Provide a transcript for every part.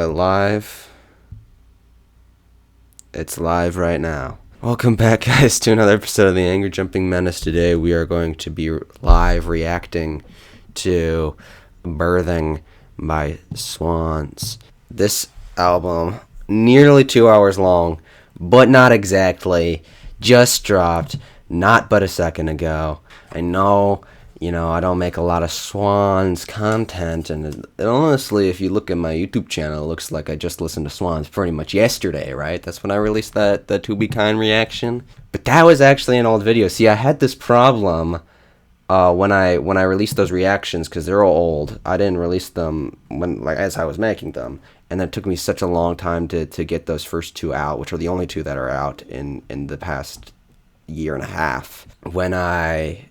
Live. It's live right now. Welcome back, guys, to another episode of the Anger Jumping Menace. Today we are going to be live reacting to Birthing by Swans. This album, nearly 2 hours long, but not exactly, just dropped not but a second ago. I know, I don't make a lot of Swans content, and honestly, if you look at my YouTube channel, it looks like I just listened to Swans pretty much yesterday, right? That's when I released the To Be Kind reaction. But that was actually an old video. See, I had this problem when I released those reactions, because they're all old. I didn't release them as I was making them, and it took me such a long time to get those first two out, which are the only two that are out in the past year and a half. When I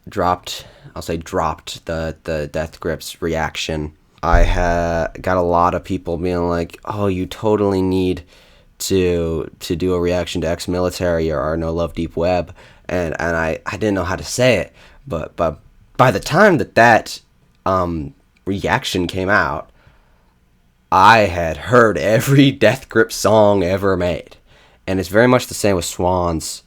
dropped the Death Grips reaction, I got a lot of people being like, oh, you totally need to do a reaction to Ex-Military or No Love Deep Web, and I didn't know how to say it, but by the time that reaction came out, I had heard every Death Grip song ever made, and it's very much the same with Swans.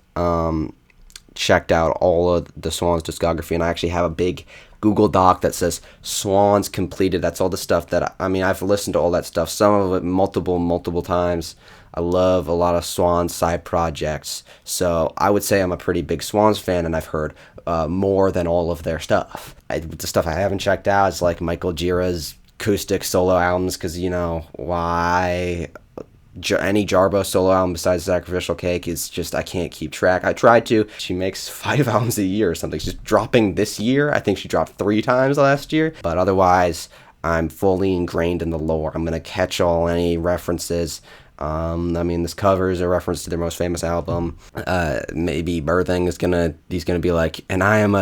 Checked out all of the Swans discography, and I actually have a big Google Doc that says Swans completed. That's all the stuff that I've listened to all that stuff, some of it multiple times. I love a lot of Swans side projects, so I would say I'm a pretty big Swans fan, and I've heard more than all of their stuff. The stuff I haven't checked out is like Michael Gira's acoustic solo albums, because why? Any Jarbo solo album besides Sacrificial Cake is just, I can't keep track. I tried to. She makes 5 albums a year or something. She's dropping this year. I think she dropped 3 times last year. But otherwise, I'm fully ingrained in the lore. I'm going to catch any references. This cover is a reference to their most famous album. Maybe Birthing is he's gonna be like, and I am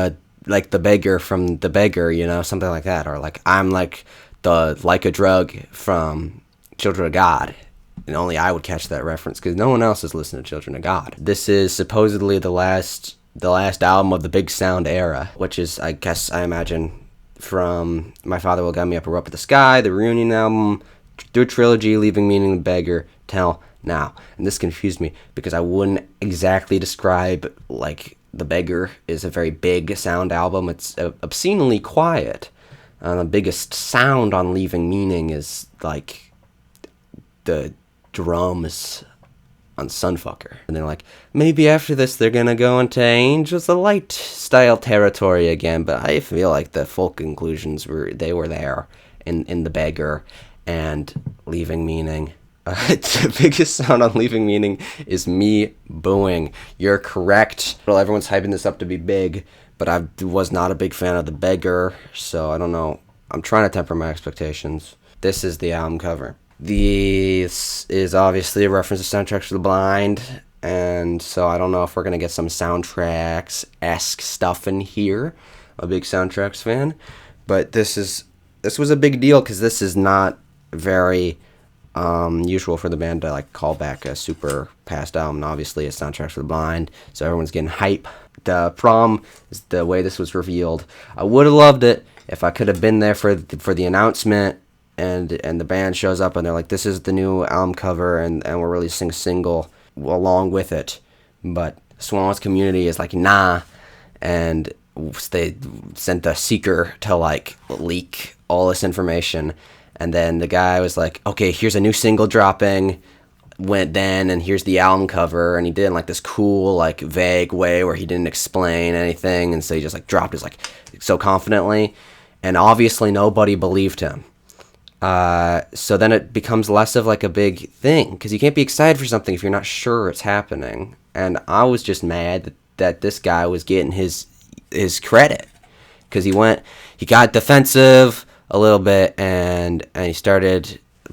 like the beggar from The Beggar, something like that. Or like, I'm like a drug from Children of God. And only I would catch that reference, because no one else has listened to Children of God. This is supposedly the last album of the Big Sound era, which is, I imagine, from My Father Will Guide Me Up or Up at the Sky, the Reunion album, through trilogy, Leaving Meaning, The Beggar, till now. And this confused me, because I wouldn't exactly describe, The Beggar is a very big sound album. It's obscenely quiet. The biggest sound on Leaving Meaning is, the drums on Sunfucker. And they're like, maybe after this they're gonna go into Angels of Light style territory again, but I feel like the full conclusions were there in The Beggar and Leaving Meaning. The biggest sound on Leaving Meaning is me booing. You're correct. Well, everyone's hyping this up to be big, but I was not a big fan of The Beggar, so I don't know. I'm trying to temper my expectations. This is the album cover. This is obviously a reference to Soundtracks for the Blind, and so I don't know if we're going to get some soundtracks-esque stuff in here. I'm a big Soundtracks fan, but this was a big deal, because this is not very usual for the band to call back a super past album. And obviously, it's Soundtracks for the Blind, so everyone's getting hype. The prom is the way this was revealed. I would have loved it if I could have been there for the announcement. And the band shows up and they're like, this is the new album cover, and we're releasing a single along with it. But Swans community is like, nah. And they sent the seeker to leak all this information. And then the guy was like, okay, here's a new single dropping. And here's the album cover. And he did it in this cool, vague way where he didn't explain anything. And so he just dropped it so confidently. And obviously nobody believed him. So then it becomes less of a big thing, because you can't be excited for something if you're not sure it's happening. And I was just mad that this guy was getting his credit, because he got defensive a little bit, and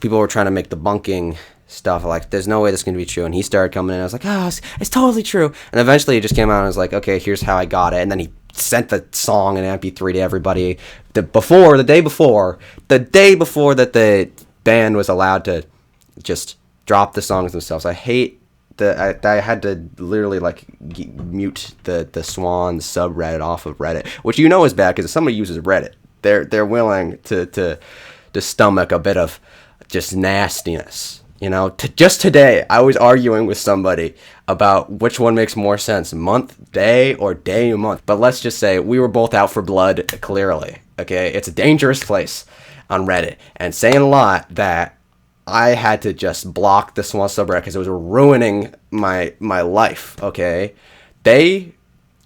people were trying to make the bunking stuff there's no way this is going to be true, and he started coming in. I was like, oh, it's totally true. And eventually he just came out and was like, okay, here's how I got it. And then he sent the song in MP3 to everybody the day before that the band was allowed to just drop the songs themselves. I hate that I had to literally mute the Swans subreddit off of Reddit, which is bad, because if somebody uses Reddit, they're willing to stomach a bit of just nastiness. You know, just today, I was arguing with somebody about which one makes more sense, month, day, or day, month. But let's just say we were both out for blood, clearly. Okay, it's a dangerous place on Reddit, and saying a lot that I had to just block the Swans subreddit because it was ruining my life. Okay,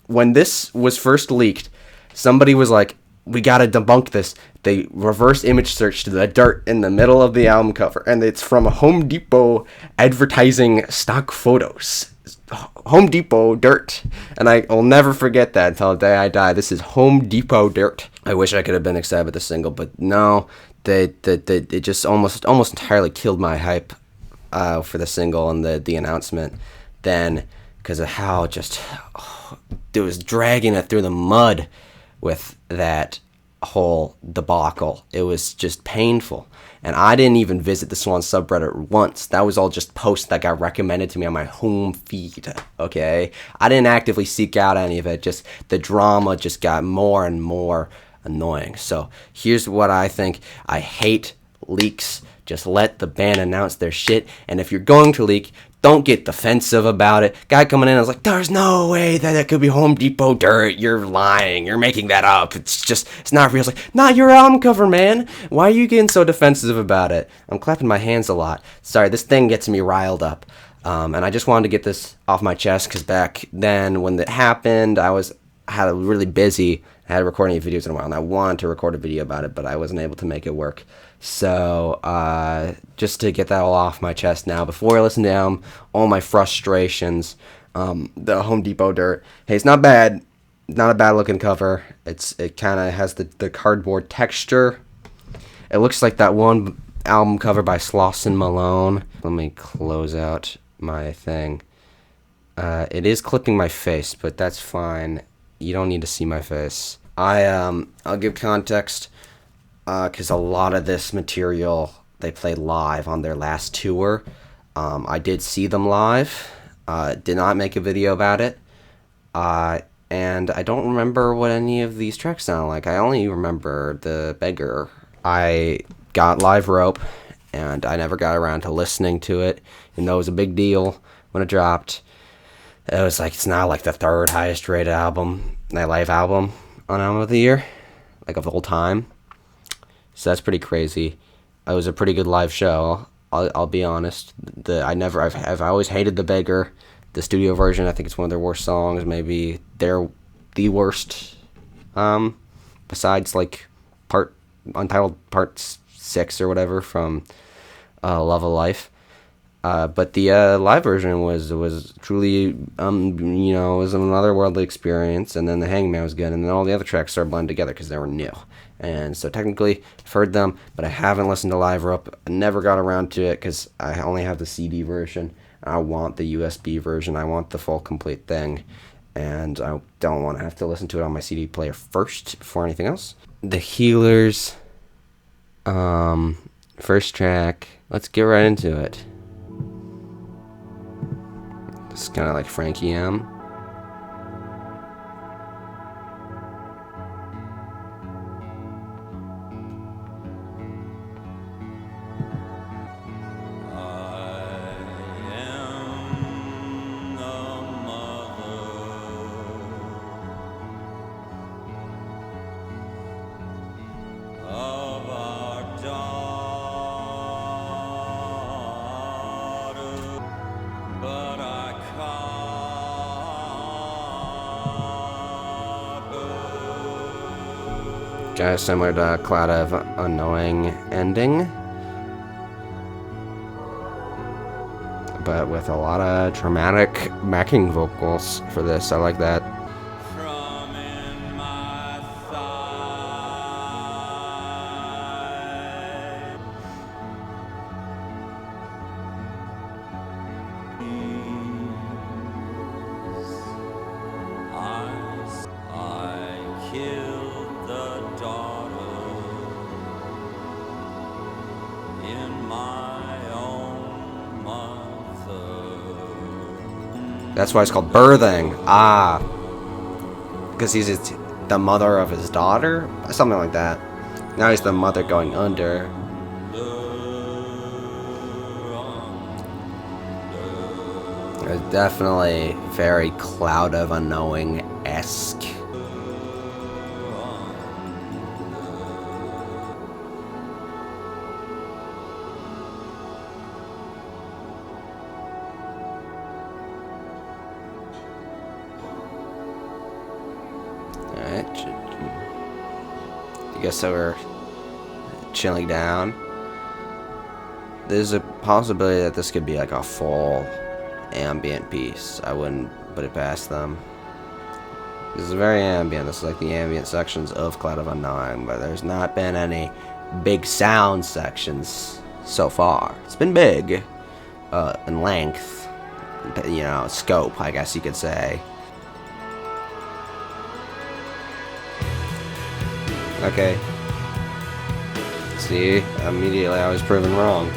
when this was first leaked, somebody was like, we gotta debunk this. They reverse image searched the dirt in the middle of the album cover, and it's from a Home Depot advertising stock photos. Home Depot dirt, and I'll never forget that until the day I die. This is Home Depot dirt. I wish I could have been excited with the single, but no, it just almost entirely killed my hype for the single and the announcement then, because of how it was dragging it through the mud with that whole debacle. It was just painful. And I didn't even visit the Swans subreddit once. That was all just posts that got recommended to me on my home feed, okay? I didn't actively seek out any of it. Just the drama just got more and more annoying. So here's what I think. I hate leaks. Just let the band announce their shit. And if you're going to leak, don't get defensive about it. Guy coming in, I was like, there's no way that it could be Home Depot dirt. You're lying. You're making that up. It's not real. It's like, not your album cover, man. Why are you getting so defensive about it? I'm clapping my hands a lot. Sorry, this thing gets me riled up. And I just wanted to get this off my chest because back then when it happened, I had a really busy. I had recording videos in a while, and I wanted to record a video about it, but I wasn't able to make it work. So, just to get that all off my chest now, before I listen to all my frustrations, the Home Depot dirt. Hey, it's not bad. Not a bad looking cover. It kind of has the cardboard texture. It looks like that one album cover by Slauson Malone. Let me close out my thing. It is clipping my face, but that's fine. You don't need to see my face. I'll give context. Because a lot of this material they played live on their last tour. I did see them live. Did not make a video about it. And I don't remember what any of these tracks sound like. I only remember The Beggar. I got Live Rope, and I never got around to listening to it. Even though it was a big deal when it dropped. It was like, it's now like the third highest rated album, live album on Album of the Year, like of the whole time. So that's pretty crazy. It was a pretty good live show. I'll be honest. I've always hated The Beggar. The studio version, I think it's one of their worst songs. Maybe they're the worst. Besides like Untitled Part 6 or whatever from Love of Life. But the live version was truly, it was an otherworldly experience. And then the Hangman was good, and then all the other tracks started blending together because they were new. And so technically, I've heard them, but I haven't listened to Live Rope. I never got around to it because I only have the CD version. I want the USB version. I want the full complete thing. And I don't want to have to listen to it on my CD player first before anything else. The Healers, first track. Let's get right into it. It's kind of like Frankie M. Kind of similar to Cloud of Unknowing Ending, but with a lot of dramatic backing vocals for this. I like that. That's why it's called birthing. Because he's the mother of his daughter? Something like that. Now he's the mother going under. It's definitely very Cloud of Unknowing-esque. Alright. I guess so we're chilling down. There's a possibility that this could be like a full ambient piece. I wouldn't put it past them. This is very ambient. This is like the ambient sections of Cloud of Unknowing, but there's not been any big sound sections so far. It's been big in length, you know, scope, I guess you could say. Okay. See, immediately I was proven wrong.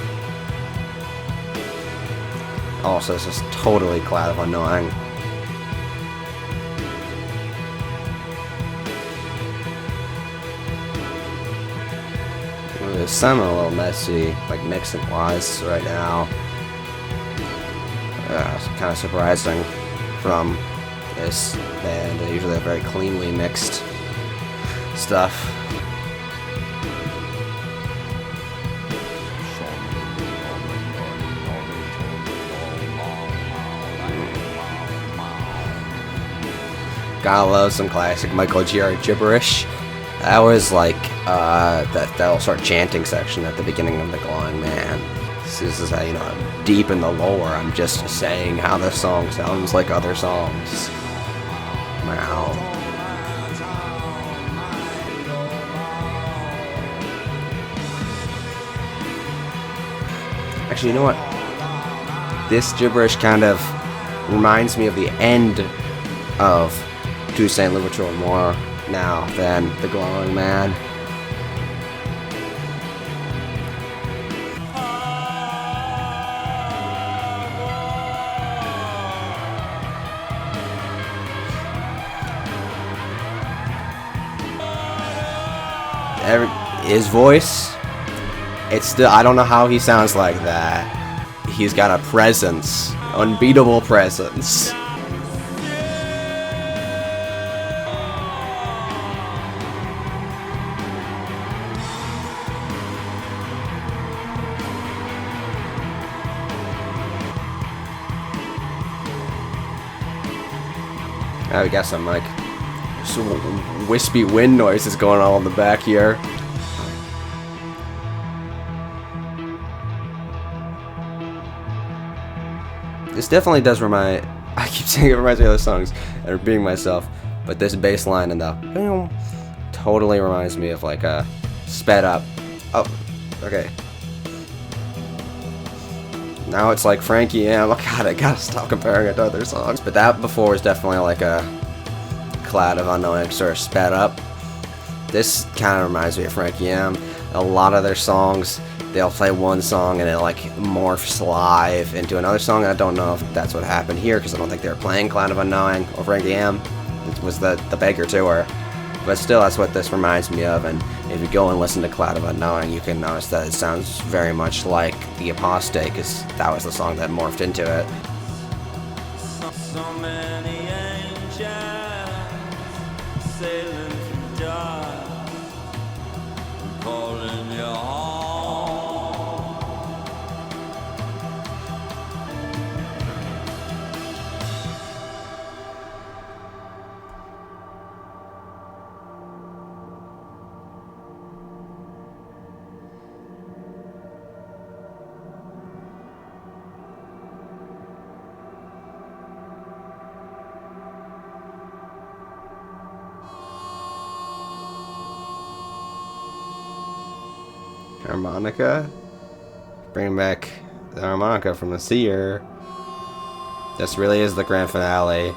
Also, this is totally Cloud of Unknowing. It's sounding a little messy, like mixing wise right now. It's kind of surprising from this band. They usually have very cleanly mixed stuff. Gotta love some classic Michael Giard gibberish. That was like that little sort of chanting section at the beginning of The Glowing Man. This is how, you know, deep in the lore, I'm just saying how this song sounds like other songs. Wow. Actually, you know what? This gibberish kind of reminds me of the end of To Saint Liverpool more now than The Glowing Man. His voice, it's still, I don't know how he sounds like that. He's got a presence, unbeatable presence. I got some like some wispy wind noises going on in the back here. This definitely does remind, I keep saying it reminds me of other songs and repeating myself, but this bass line and the totally reminds me of like a sped up. Oh, okay. Now it's like Frankie M. Oh god, I gotta stop comparing it to other songs. But that before was definitely like a Cloud of Unknowing sort of sped up. This kind of reminds me of Frankie M. A lot of their songs, they'll play one song and it like morphs live into another song. I don't know if that's what happened here because I don't think they were playing Cloud of Unknowing or Frankie M. It was the Baker tour. But still, that's what this reminds me of, and if you go and listen to Cloud of Unknowing, you can notice that it sounds very much like The Apostate, because that was the song that morphed into it. So many angels sailing through dark, calling you home. Harmonica? Bringing back the harmonica from the seer. This really is the grand finale.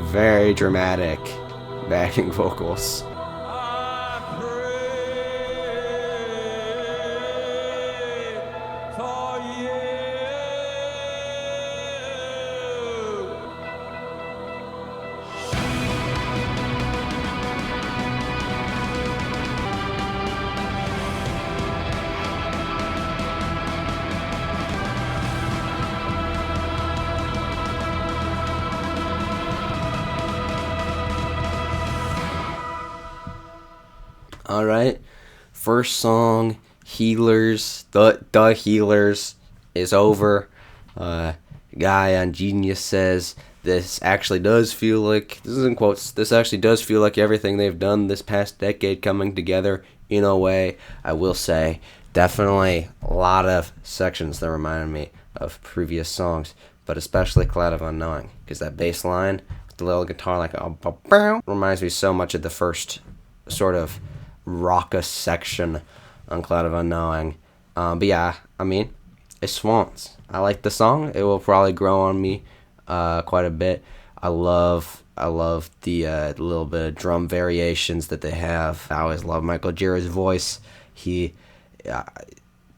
very dramatic backing vocals. I pray for you. All right, first song, Healers. The Healers is over. Guy on Genius says this actually does feel like, this is in quotes, this actually does feel like everything they've done this past decade coming together in a way. I will say, definitely a lot of sections that reminded me of previous songs, but especially Cloud of Unknowing, because that bass line with the little guitar like reminds me so much of the first sort of raucous section on Cloud of Unknowing. But yeah, I mean, it's Swans. I like the song. It will probably grow on me quite a bit. I love the little bit of drum variations that they have. I always love Michael Jira's voice. He's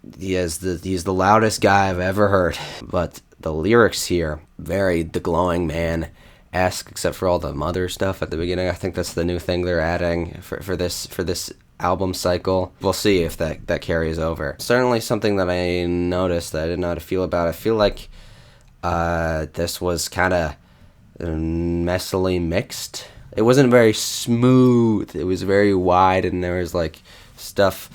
the loudest guy I've ever heard. But the lyrics here, very The Glowing Man-esque, except for all the mother stuff at the beginning. I think that's the new thing they're adding for this album cycle. We'll see if that carries over. Certainly something that I noticed that I didn't know how to feel about. I feel like this was kind of messily mixed. It wasn't very smooth. It was very wide, and there was like stuff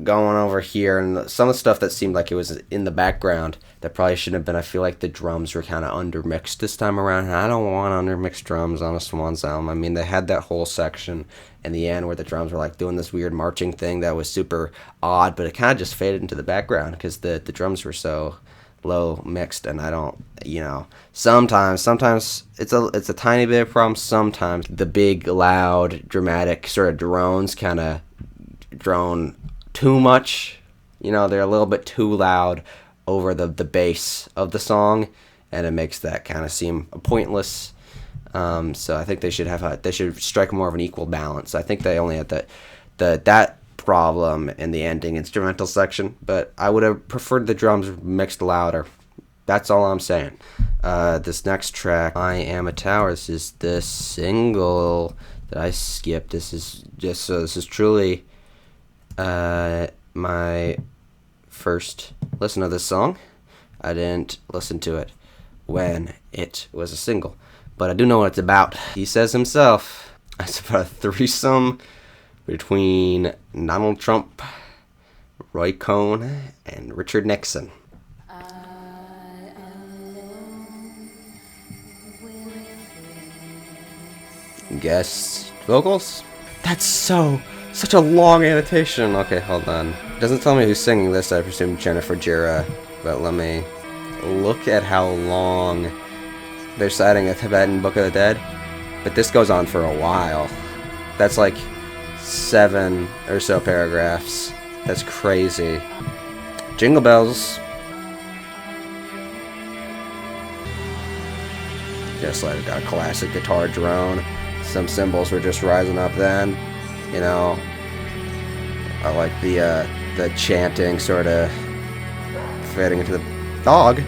going over here, and some of the stuff that seemed like it was in the background that probably shouldn't have been. I feel like the drums were kind of undermixed this time around, and I don't want undermixed drums on a Swans album. I mean, they had that whole section in the end where the drums were like doing this weird marching thing that was super odd, but it kind of just faded into the background because the drums were so low mixed, and I don't, sometimes it's a tiny bit of a problem. Sometimes the big, loud, dramatic sort of drones kind of drone too much. They're a little bit too loud over the bass of the song, and it makes that kind of seem pointless. So I think they should strike more of an equal balance. I think they only had that problem in the ending instrumental section, but I would have preferred the drums mixed louder. That's all I'm saying. This next track, I Am a Tower, this is the single that I skipped. This is truly my first listen to this song. I didn't listen to it when it was a single, but I do know what it's about. He says himself, it's about a threesome between Donald Trump, Roy Cohn, and Richard Nixon. Guest vocals? That's such a long annotation. Okay, hold on. It doesn't tell me who's singing this. I presume Jennifer Jira, but let me look at how long they're citing a Tibetan Book of the Dead. But this goes on for a while. That's like 7 or so paragraphs. That's crazy. Jingle bells. Just like a classic guitar drone. Some cymbals were just rising up then. I like the chanting sort of fading into the dog.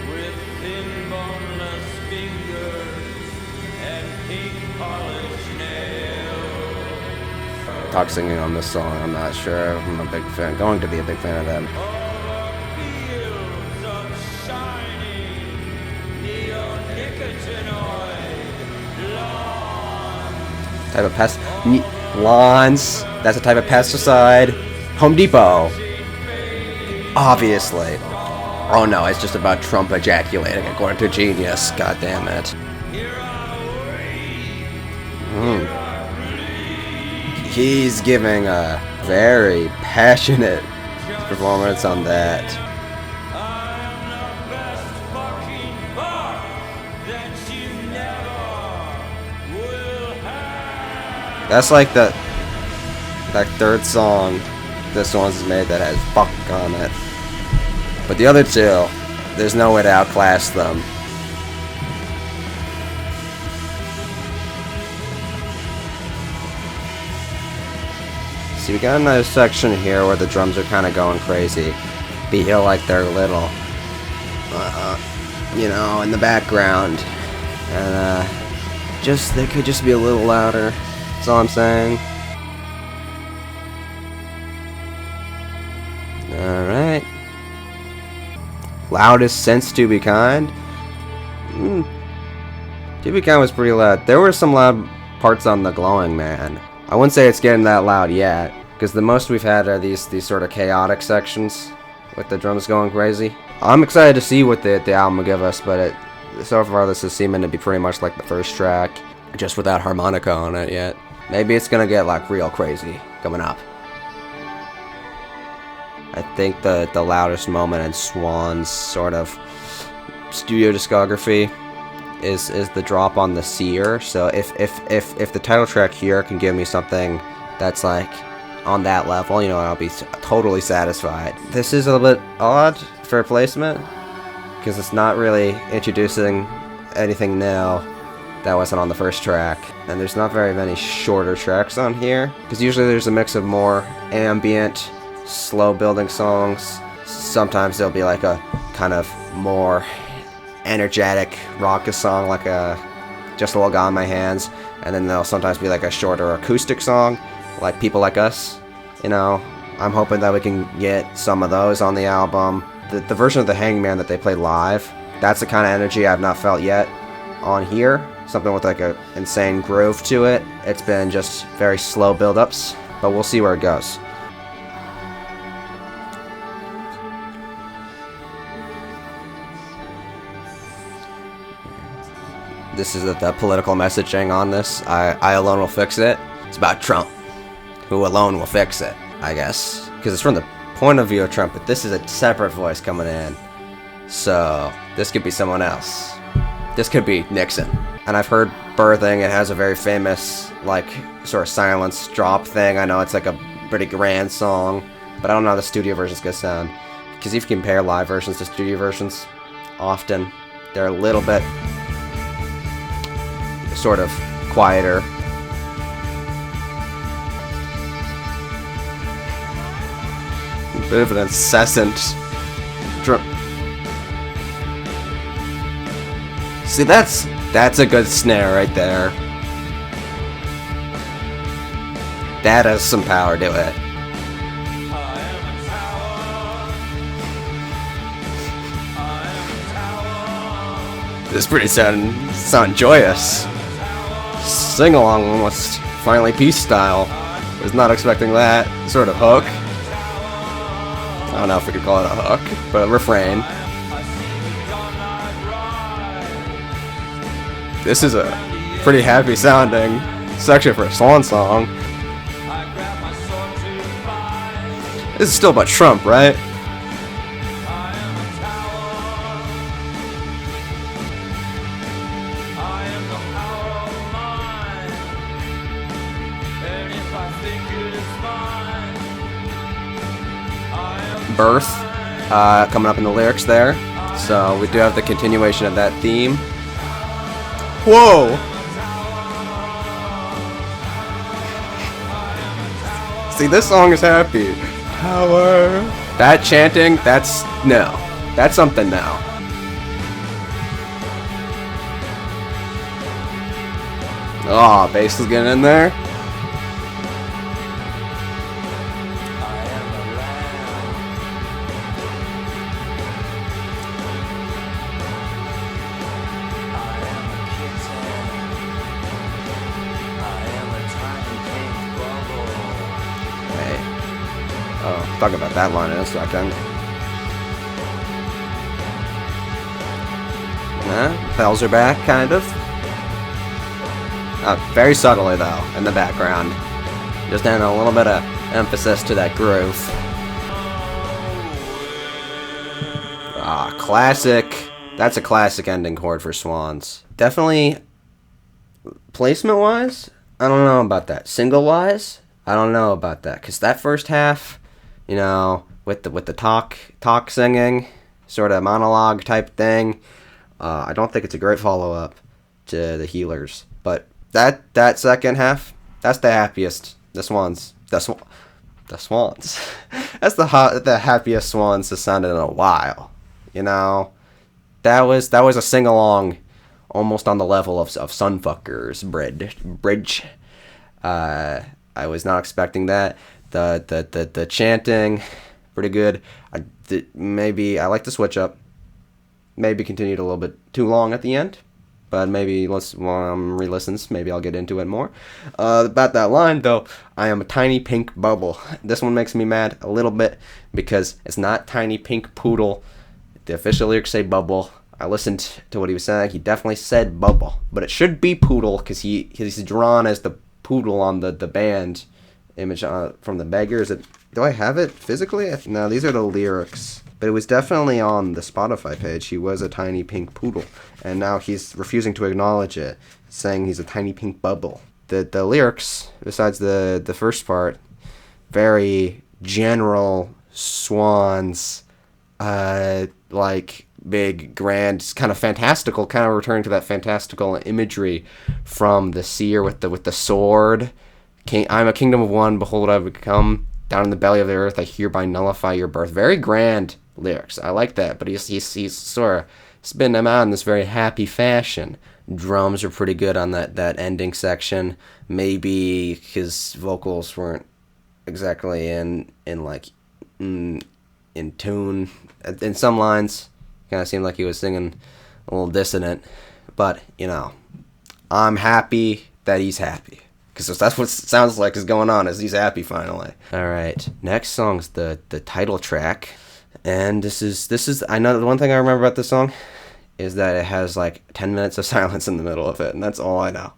With thin boneless fingers and pink polished nails. Talk singing on this song, I'm not sure. I'm a big fan. Going to be a big fan of them. Over fields of shining neonicotinoid lawns. Type of lawns. That's a type of pesticide. Home Depot. Obviously. Oh no, it's just about Trump ejaculating according to Genius. God damn it. Here I He's giving a very passionate performance on that. I'm the best fucking boss That's like that third song that Swans has made that has fuck on it. But the other two, there's no way to outclass them. See, we got a nice section here where the drums are kind of going crazy. Feel like they're little, you know, in the background. And, they could just be a little louder. That's all I'm saying. Alright. Loudest since To Be Kind. To Be Kind was pretty loud. There were some loud parts on The Glowing Man. I wouldn't say it's getting that loud yet, because the most we've had are these sort of chaotic sections with the drums going crazy. I'm excited to see what the album will give us, but so far this is seeming to be pretty much like the first track, just without harmonica on it yet. Maybe it's gonna get like real crazy coming up. I think the loudest moment in Swans' sort of studio discography is the drop on the Seer. So if the title track here can give me something that's like on that level, you know, I'll be totally satisfied. This is a little bit odd for placement because it's not really introducing anything new that wasn't on the first track, and there's not very many shorter tracks on here because usually there's a mix of more ambient, slow building songs. Sometimes there'll be like a kind of more energetic raucous song like Just a Little God in My Hands, and then there'll sometimes be like a shorter acoustic song like People Like Us. You know, I'm hoping that we can get some of those on the album. The version of The Hangman that they played live, that's the kind of energy I've not felt yet on here. Something with like a insane groove to it. It's been just very slow build-ups, but we'll see where it goes. This is the political messaging on this. I alone will fix it. It's about Trump, who alone will fix it, I guess. Because it's from the point of view of Trump, but this is a separate voice coming in. So, this could be someone else. This could be Nixon. And I've heard Birthing, it has a very famous, like, sort of silence drop thing. I know it's like a pretty grand song, but I don't know how the studio version's gonna sound. Because if you compare live versions to studio versions, often they're a little bit sort of quieter. A bit of an incessant drum. See, that's a good snare right there. That has some power to it. This is pretty sound joyous. Sing along almost Finally Peace style. Was not expecting that sort of hook. I don't know if we could call it a hook, but a refrain. This is a pretty happy sounding section for a Swan song. This is still about Trump, right? Birth coming up in the lyrics there, so we do have the continuation of that theme. Whoa! See, this song is happy. Power. That chanting, that's something now. Oh, bass is getting in there. Oh, talk about that line in a second. Bells are back, kind of. Very subtly, though, in the background. Just adding a little bit of emphasis to that groove. Classic. That's a classic ending chord for Swans. Definitely, placement-wise, I don't know about that. Single wise, I don't know about that, because that first half, with the talk singing, sort of monologue type thing, I don't think it's a great follow up to the Healers. But that second half, that's the happiest. The Swans. The Swans. That's the happiest Swans has sounded in a while. That was a sing along, almost on the level of Sunfuckers bridge. I was not expecting that. The chanting, pretty good. Maybe I like the switch up. Maybe continued a little bit too long at the end. But maybe re-listens, maybe I'll get into it more. About that line, though, I am a tiny pink bubble. This one makes me mad a little bit because it's not tiny pink poodle. The official lyrics say bubble. I listened to what he was saying. He definitely said bubble, but it should be poodle because he's drawn as the poodle on the band image from the Beggar. Do I have it physically? No, these are the lyrics. But it was definitely on the Spotify page. He was a tiny pink poodle. And now he's refusing to acknowledge it, saying he's a tiny pink bubble. The lyrics, besides the first part, very general Swans, like big, grand, kind of fantastical, kind of returning to that fantastical imagery from the seer with the sword. I'm a kingdom of one, behold I have become. Down in the belly of the earth, I hereby nullify your birth. Very grand lyrics. I like that, but he's sort of spinning them out in this very happy fashion. Drums are pretty good on that ending section. Maybe his vocals weren't exactly in tune. In some lines, kind of seemed like he was singing a little dissonant. But I'm happy that he's happy. Because that's what it sounds like is going on, is he's happy finally. Alright, next song's the title track. And this is I know the one thing I remember about this song is that it has like 10 minutes of silence in the middle of it, and that's all I know.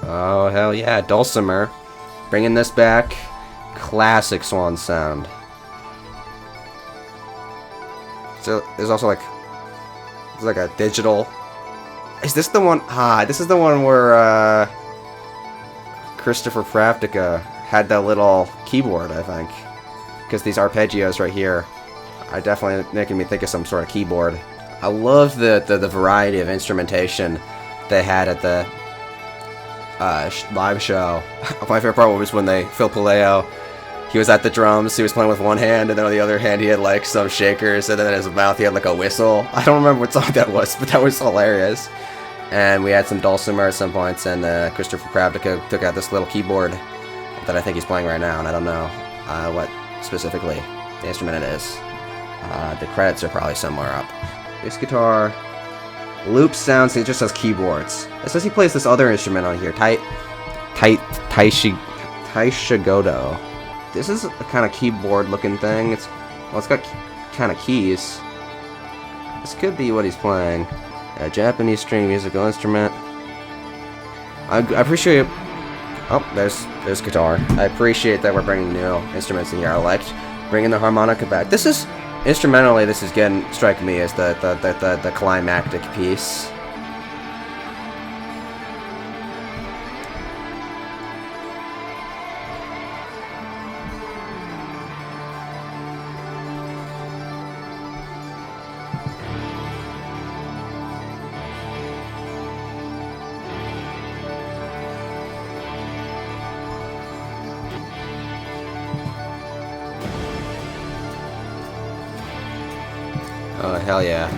Oh, hell yeah, Dulcimer. Bringing this back. Classic Swan sound. So there's also like a digital. Is this the one? This is the one where Christopher Pravdica had that little keyboard, I think. Because these arpeggios right here are definitely making me think of some sort of keyboard. I love the variety of instrumentation they had at the live show. My favorite part was when Phil Puleo, he was at the drums, he was playing with one hand, and then on the other hand he had like some shakers, and then in his mouth he had like a whistle. I don't remember what song that was, but that was hilarious. And we had some dulcimer at some points, and Christopher Pravdica took out this little keyboard that I think he's playing right now, and I don't know what specifically the instrument it is. The credits are probably somewhere up. Bass guitar, loop sounds, it just says keyboards. It says he plays this other instrument on here, Taishigodo. This is a kind of keyboard looking thing. It's got kind of keys. This could be what he's playing. A Japanese string musical instrument. I appreciate. Oh, there's guitar. I appreciate that we're bringing new instruments in here. I liked bringing the harmonica back. This is instrumentally. This is striking me as the climactic piece. Oh, hell yeah.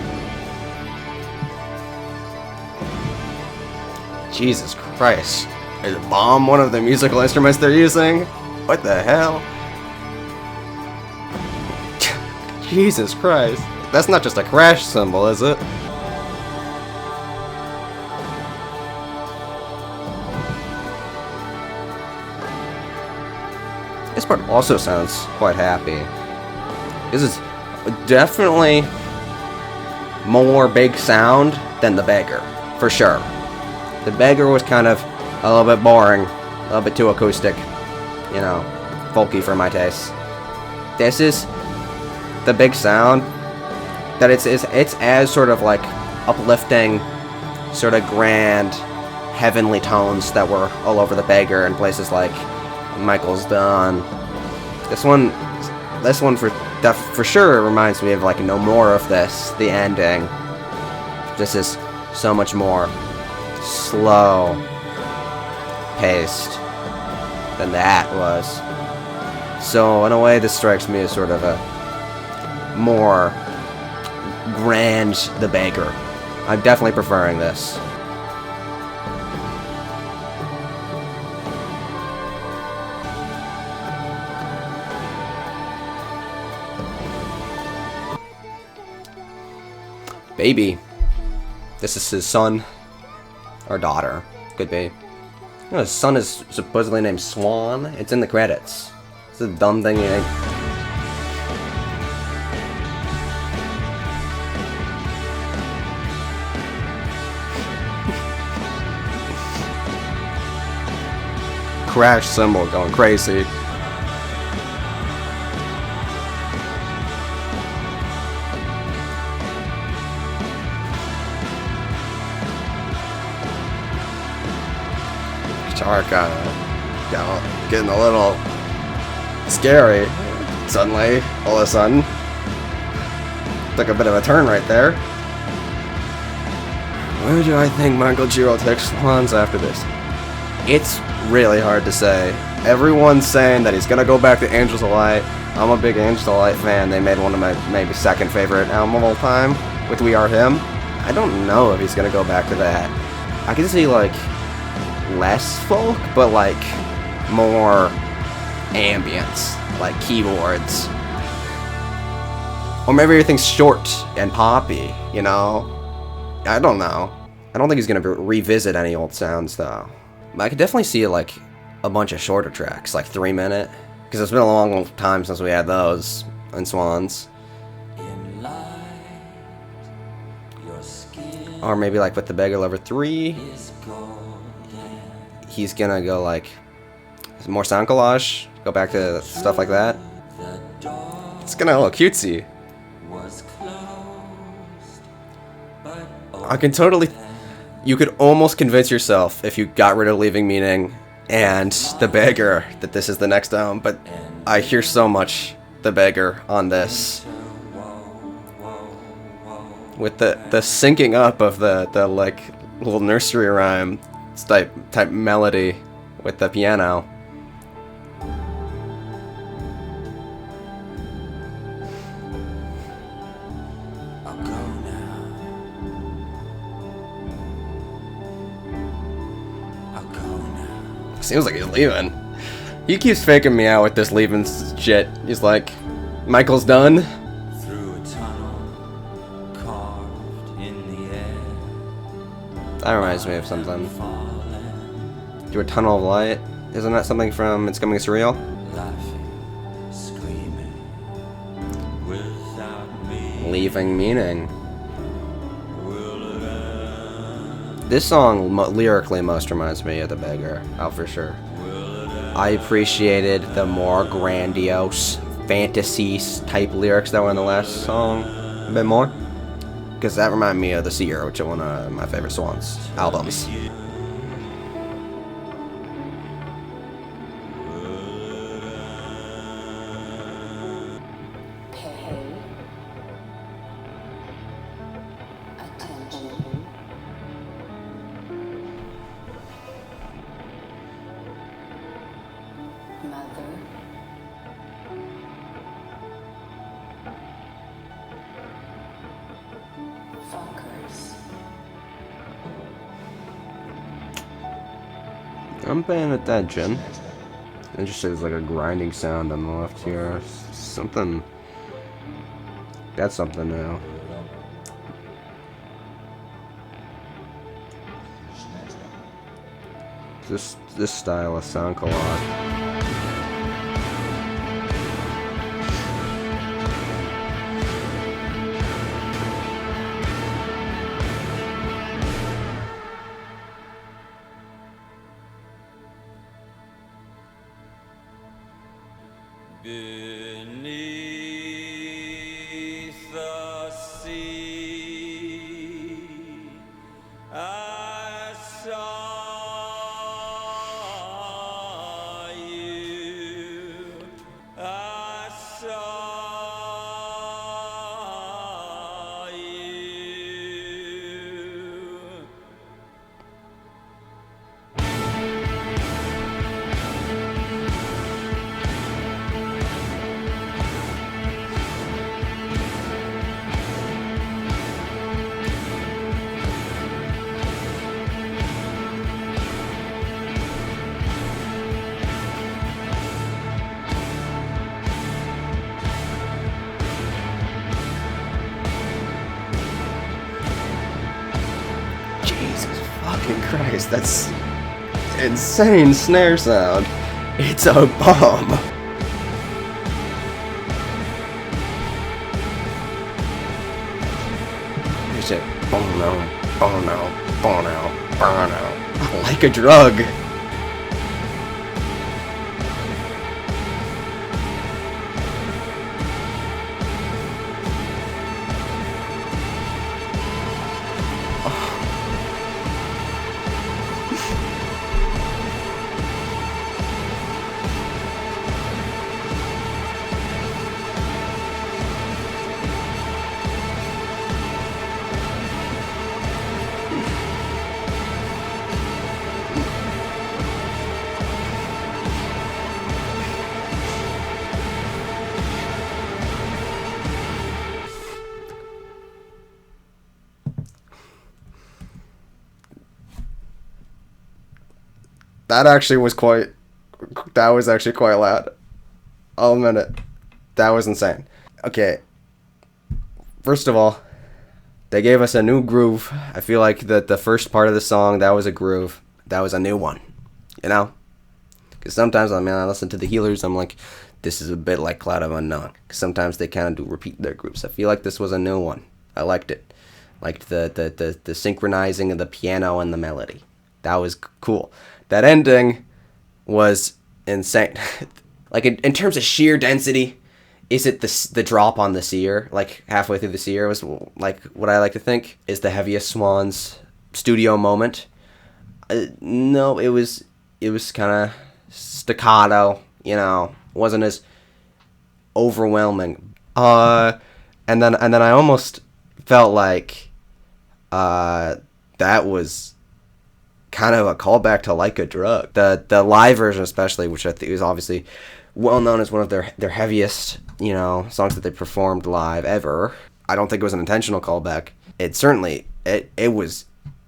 Jesus Christ. Is a bomb one of the musical instruments they're using? What the hell? Jesus Christ. That's not just a crash cymbal, is it? This part also sounds quite happy. This is definitely more big sound than the Beggar, for sure. The Beggar was kind of a little bit boring, a little bit too acoustic, folky for my taste. This is the big sound that it's as sort of like uplifting, sort of grand, heavenly tones that were all over the beggar in places like Michael's Dawn. This one for sure reminds me of like No More of This, the ending. This is so much more slow paced than that was. So in a way, this strikes me as sort of a more grand The Beggar. I'm definitely preferring this. Baby. This is his son. Or daughter. Could be. You know, his son is supposedly named Swan. It's in the credits. It's a dumb thing. Crash cymbal going crazy. Guitar kind of getting a little scary suddenly, all of a sudden. Took a bit of a turn right there. Where do I think Michael G will take Swans after this? It's really hard to say. Everyone's saying that he's gonna go back to Angels of Light. I'm a big Angels of Light fan. They made one of my maybe second favorite album of all time with We Are Him. I don't know if he's gonna go back to that. I can see like less folk, but like more ambience, like keyboards. Or maybe everything's short and poppy, you know? I don't know. I don't think he's gonna revisit any old sounds though. I could definitely see like a bunch of shorter tracks, like 3 minute, because it's been a long time since we had those in Swans. Or maybe like with The Beggar Lover 3, he's gonna go like more sound collage, go back to stuff like that. It's gonna look cutesy. I can totally... You could almost convince yourself, if you got rid of Leaving Meaning and The Beggar, that this is the next album, but I hear so much The Beggar on this. With the syncing up of the like little nursery rhyme type melody with the piano. Seems like he's leaving. He keeps faking me out with this leaving shit. He's like, Michael's done. Through a tunnel carved in the air. That reminds me of something. Do a tunnel of light. Isn't that something from It's Coming Surreal? Laughing, screaming, without me. Leaving Meaning. This song lyrically most reminds me of The Beggar, out for sure. I appreciated the more grandiose fantasies type lyrics that were in the last song a bit more, because that reminded me of The Seer, which is one of my favorite Swans albums. I'm paying attention. It just says like a grinding sound on the left here. Something. That's something new. This style of sound collage. Beneath the sea, I saw fucking Christ, that's insane snare sound. It's a bomb. There's a bono, bono, bono, bono. Like a drug. That was actually quite loud. I'll admit it. That was insane. Okay. First of all, they gave us a new groove. I feel like that the first part of the song, that was a groove. That was a new one. You know? Because sometimes, I listen to the Healers, I'm like, this is a bit like Cloud of Unknown. Because sometimes they kind of do repeat their grooves. I feel like this was a new one. I liked it. Liked the synchronizing of the piano and the melody. That was cool. That ending was insane. Like, in terms of sheer density, is it the drop on the seer, like halfway through the seer, was like what I like to think is the heaviest Swans studio moment. No, it was kind of staccato, you know, wasn't as overwhelming. And then I almost felt like that was kind of a callback to Like a Drug. The live version especially, which I think is obviously well known as one of their heaviest, you know, songs that they performed live ever. I don't think it was an intentional callback. It certainly it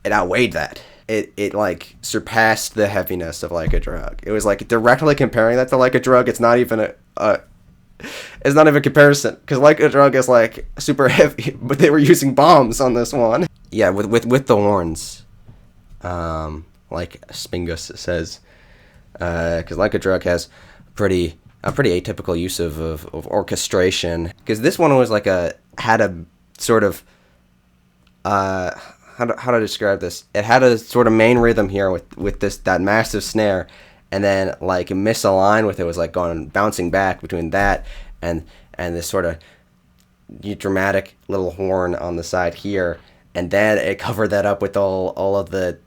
outweighed that. It like surpassed the heaviness of Like a Drug. It was like directly comparing that to Like a Drug. It's not even it's not even a comparison, because Like a Drug is like super heavy, but they were using bombs on this one. Yeah, with the horns. Like Spingus says, because Like a Drug has a pretty atypical use of orchestration. Because this one was like had a sort of how to describe this? It had a sort of main rhythm here with that massive snare, and then like misaligned with it was like bouncing back between that and this sort of dramatic little horn on the side here, and then it covered that up with all of the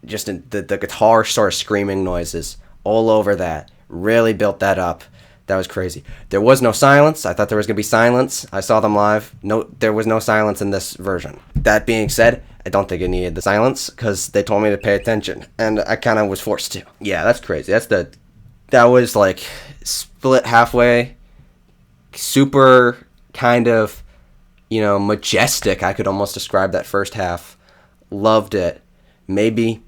guitar sort of screaming noises all over that. Really built that up. That was crazy. There was no silence. I thought there was going to be silence. I saw them live. No, there was no silence in this version. That being said, I don't think it needed the silence, because they told me to pay attention, and I kind of was forced to. Yeah, that's crazy. That was like split halfway. Super kind of, you know, majestic. I could almost describe that first half. Loved it. Maybe,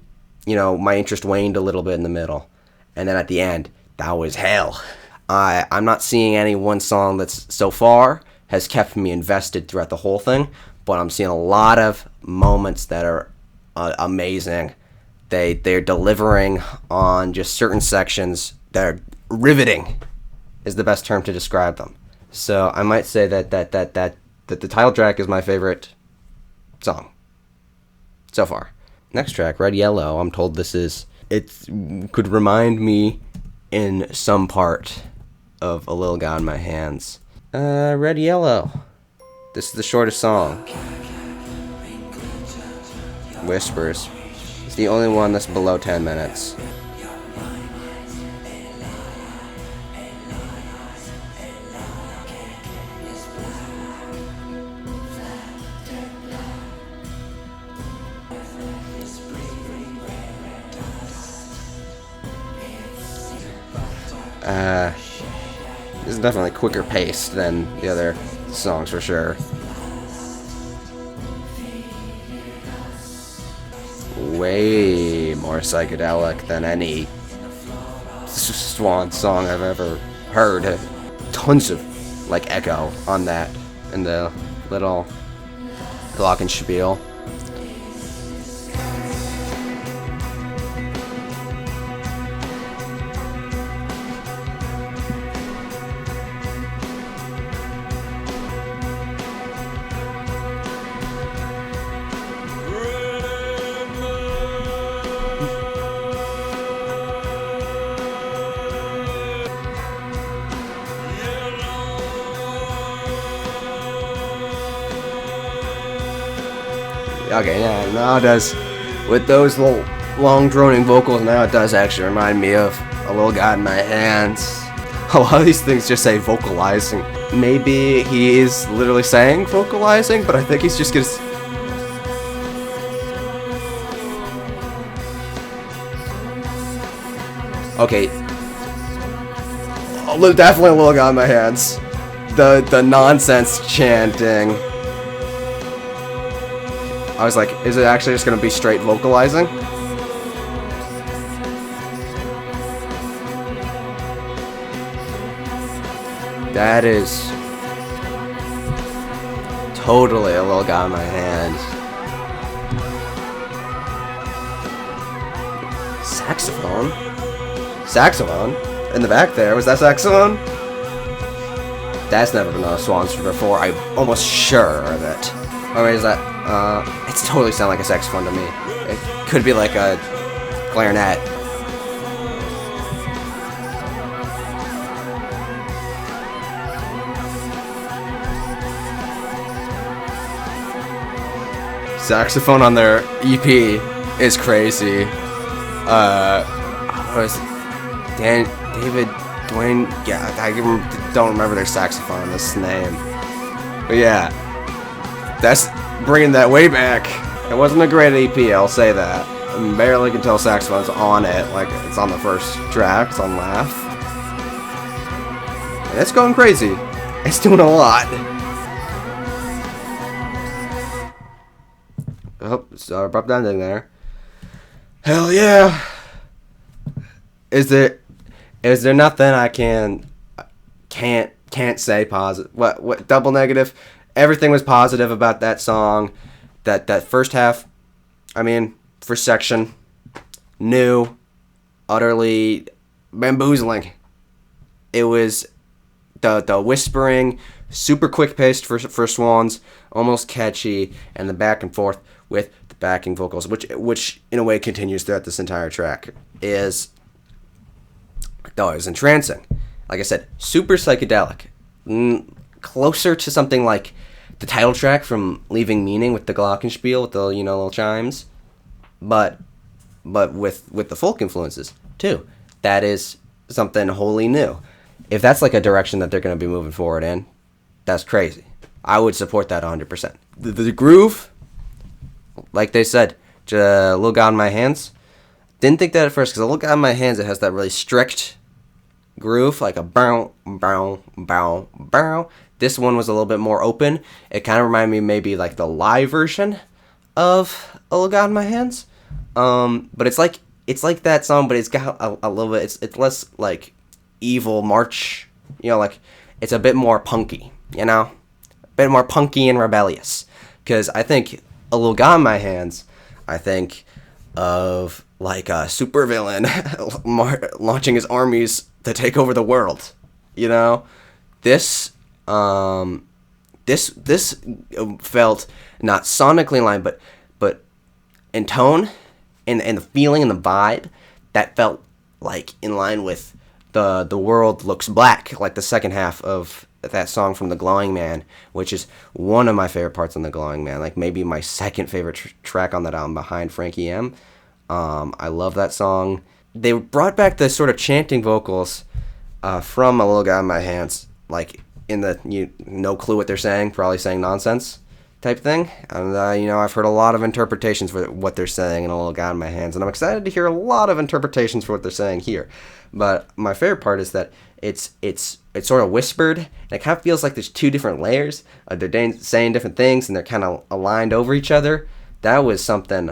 you know, my interest waned a little bit in the middle. And then at the end, that was hell. I'm not seeing any one song that's so far has kept me invested throughout the whole thing, but I'm seeing a lot of moments that are amazing. They're delivering on just certain sections that are riveting, is the best term to describe them. So I might say that the title track is my favorite song so far. Next track, Red Yellow. I'm told it could remind me in some part of A Little God in My Hands. Red Yellow. This is the shortest song. Whispers. It's the only one that's below 10 minutes. This is definitely quicker paced than the other songs for sure. Way more psychedelic than any Swans song I've ever heard. Tons of like echo on that in the little glockenspiel. Okay, yeah, now it does. With those little long droning vocals, now it does actually remind me of A Little God in My Hands. A lot of these things just say vocalizing. Maybe he's literally saying vocalizing, but I think he's just gonna. Okay. Definitely A Little God in My Hands. The nonsense chanting. I was like, is it actually just gonna be straight vocalizing? That is totally A Little God in My Hands. Saxophone? Saxophone? In the back there, was that saxophone? That's never been on a Swans before, I'm almost sure of it. Or is that, it's totally sound like a saxophone to me. It could be like a clarinet. Saxophone on their EP is crazy. What was David Dwayne? Yeah, I don't remember their saxophonist's name. But yeah, that's bringing that way back. It wasn't a great EP, I'll say that. I barely can tell saxophone's on it, like it's on the first track, it's on Laugh. And it's going crazy. It's doing a lot. Oh, so abrupt ending there. Hell yeah. Is there nothing I can't say positive? What double negative? Everything was positive about that song. That first half, I mean, first section, new, utterly bamboozling. It was the whispering, super quick paced for Swans, almost catchy, and the back and forth with the backing vocals, which in a way continues throughout this entire track, is entrancing. Like I said, super psychedelic, closer to something like the title track from Leaving Meaning with the glockenspiel with the little chimes, but with the folk influences too. That is something wholly new. If that's like a direction that they're going to be moving forward in, that's crazy. I would support that 100%. The groove, like they said, Little God in My Hands. Didn't think that at first, because Little God in My Hands, it has that really strict groove, like a bow, bow, bow, bow. This one was a little bit more open. It kind of reminded me maybe like the live version of A Little God in My Hands. But it's like that song, but it's got a little bit. It's less like evil march. Like it's a bit more punky. A bit more punky and rebellious. Because I think A Little God in My Hands, I think of like a supervillain launching his armies to take over the world. This felt not sonically in line, but in tone and the feeling and the vibe, that felt like in line with the world looks black, like the second half of that song from The Glowing Man, which is one of my favorite parts on The Glowing Man, like maybe my second favorite track on that album behind Frankie M. I love that song. They brought back the sort of chanting vocals from A Little God in My Hands, like in the no clue what they're saying, probably saying nonsense type thing. And I've heard a lot of interpretations for what they're saying in A Little God in My Hands, and I'm excited to hear a lot of interpretations for what they're saying here. But my favorite part is that it's sort of whispered, and it kind of feels like there's two different layers. They're saying different things, and they're kind of aligned over each other. That was something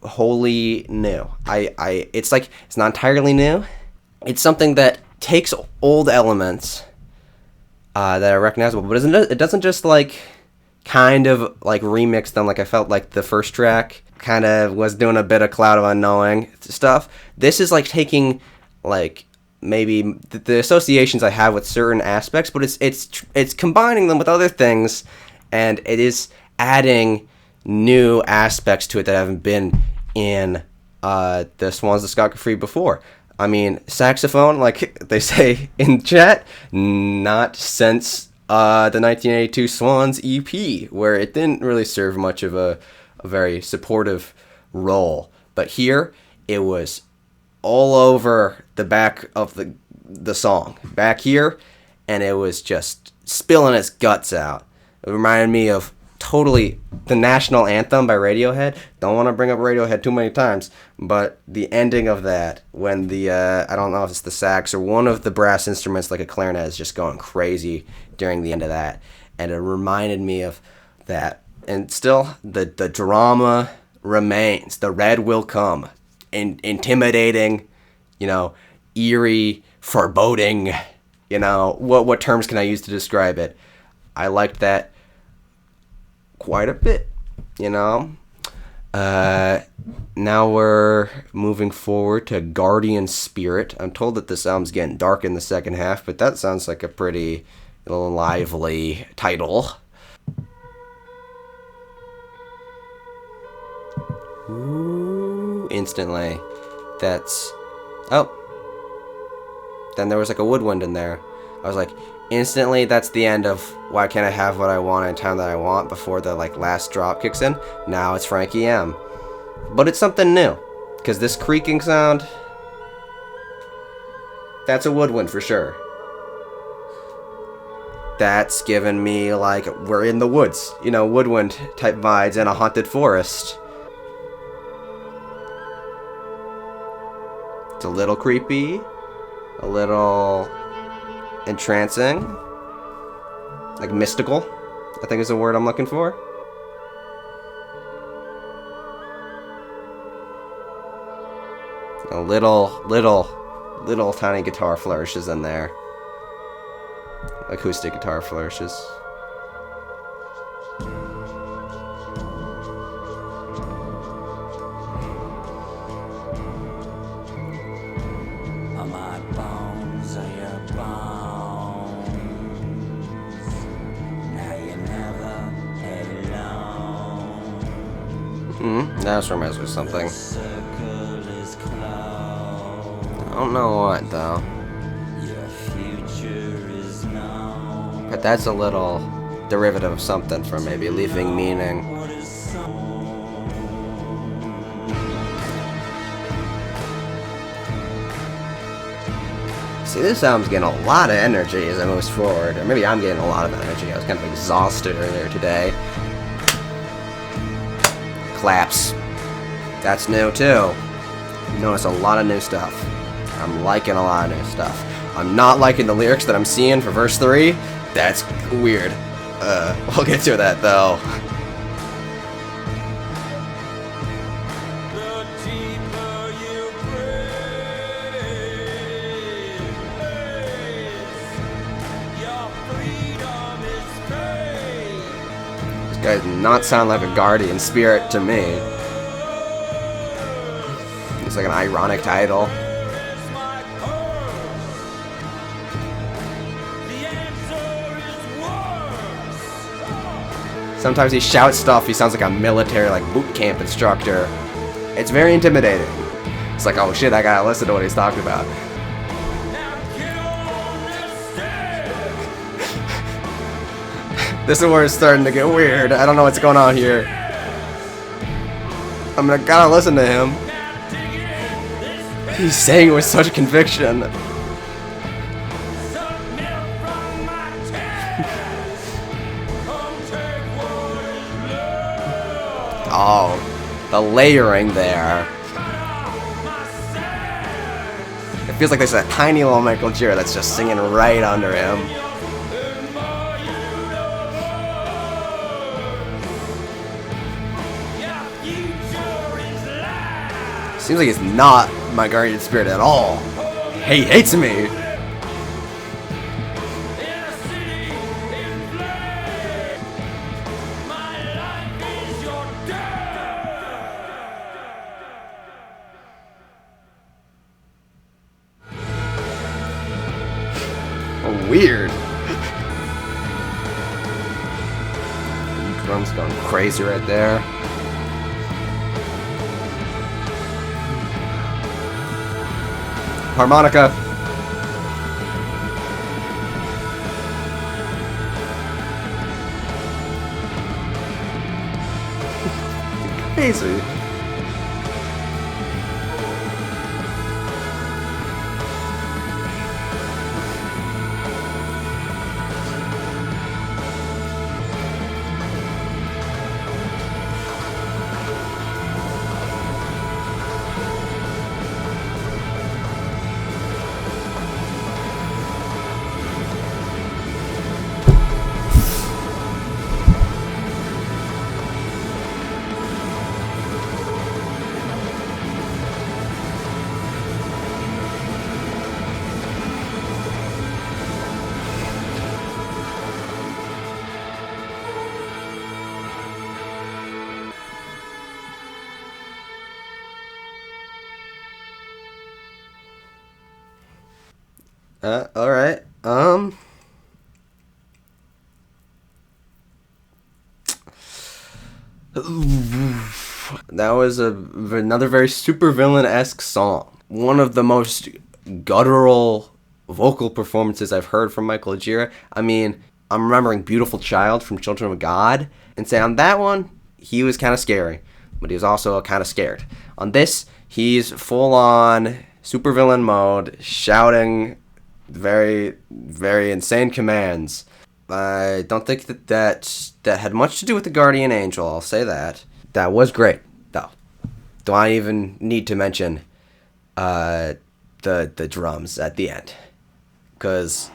wholly new. It's not entirely new. It's something that takes old elements that are recognizable, but it doesn't just like kind of like remix them. Like I felt like the first track kind of was doing a bit of Cloud of Unknowing stuff. This is like taking like maybe the associations I have with certain aspects, but it's combining them with other things, and it is adding new aspects to it that haven't been in the Swans discography before. I mean, saxophone, like they say in chat, not since the 1982 Swans EP, where it didn't really serve much of a a very supportive role. But here, it was all over the back of the song. Back here, and it was just spilling its guts out. It reminded me of totally the national anthem by Radiohead. Don't want to bring up Radiohead too many times, but the ending of that, when the, I don't know if it's the sax or one of the brass instruments like a clarinet is just going crazy during the end of that. And it reminded me of that. And still, the drama remains. The red will come. Intimidating, eerie, foreboding, what terms can I use to describe it? I liked that quite a bit, Now we're moving forward to Guardian Spirit. I'm told that this album's getting dark in the second half, but that sounds like a pretty lively title. Ooh, instantly. That's... Oh. Then there was like a woodwind in there. I was like, instantly that's the end of Why Can't I Have What I Want in Time That I Want before the last drop kicks in. Now it's Frankie M. But it's something new. Because this creaking sound... That's a woodwind for sure. That's giving me we're in the woods. Woodwind type vibes in a haunted forest. It's a little creepy, a little entrancing, mystical, I think is the word I'm looking for. A little tiny guitar flourishes in there. Acoustic guitar flourishes. That reminds me of something. I don't know what, though. But that's a little derivative of something from maybe Leaving Meaning. See, this album's getting a lot of energy as it moves forward. Or maybe I'm getting a lot of energy. I was kind of exhausted earlier today. Claps. That's new too. Notice a lot of new stuff. I'm liking a lot of new stuff. I'm not liking the lyrics that I'm seeing for verse 3. That's weird. We'll get to that though. This does not sound like a guardian spirit to me. It's like an ironic title. Sometimes he shouts stuff, he sounds like a military, boot camp instructor. It's very intimidating. It's like, oh shit, I gotta listen to what he's talking about. This is where it's starting to get weird. I don't know what's going on here. I'm gonna gotta listen to him. He's saying it with such conviction. Oh, the layering there. It feels like there's a tiny little Michael Gira that's just singing right under him. Seems like he's not my guardian spirit at all. He hates me. Weird. Drums going crazy right there. Harmonica. crazy. All right. That was another very supervillain-esque song. One of the most guttural vocal performances I've heard from Michael Gira. I mean, I'm remembering Beautiful Child from Children of God, and say on that one, he was kind of scary, but he was also kind of scared. On this, he's full-on supervillain mode, shouting very, very insane commands. I don't think that had much to do with the Guardian Angel, I'll say that. That was great, though. Do I even need to mention the drums at the end? Because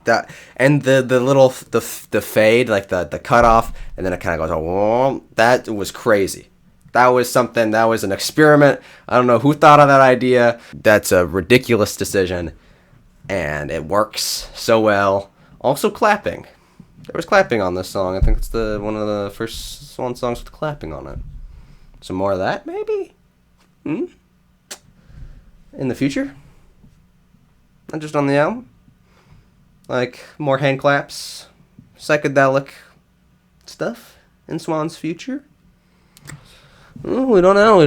that, and the little the fade, like the cutoff, and then it kind of goes, oh, that was crazy. That was something, that was an experiment. I don't know who thought of that idea. That's a ridiculous decision, and it works so well. Also clapping. There was clapping on this song. I think it's one of the first Swan songs with clapping on it. Some more of that, maybe? In the future? Not just on the album? Like, more hand claps, psychedelic stuff in Swan's future? We don't know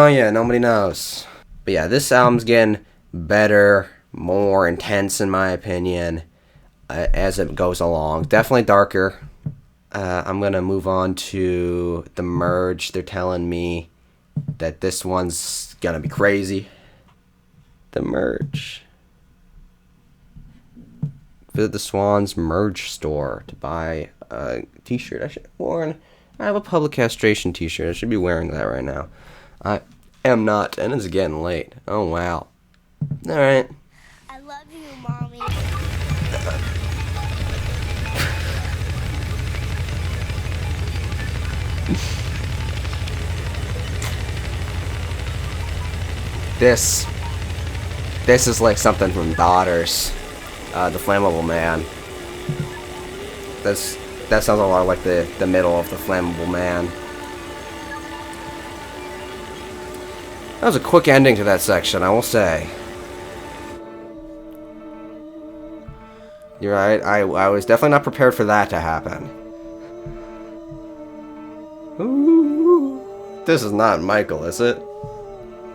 yet. Nobody knows. But yeah, this album's getting better, more intense in my opinion, as it goes along. Definitely darker. I'm going to move on to The Merge. They're telling me that this one's going to be crazy. The Merge. Visit the Swans merge store to buy a t-shirt. I should have worn. I have a public castration t-shirt. I should be wearing that right now. I am not, and it's getting late. Oh, wow. All right. I love you, Mommy. This is like something from Daughters. The Flammable Man. That sounds a lot like the middle of the Flammable Man. That was a quick ending to that section, I will say. You're right, I was definitely not prepared for that to happen. Ooh, this is not Michael, is it?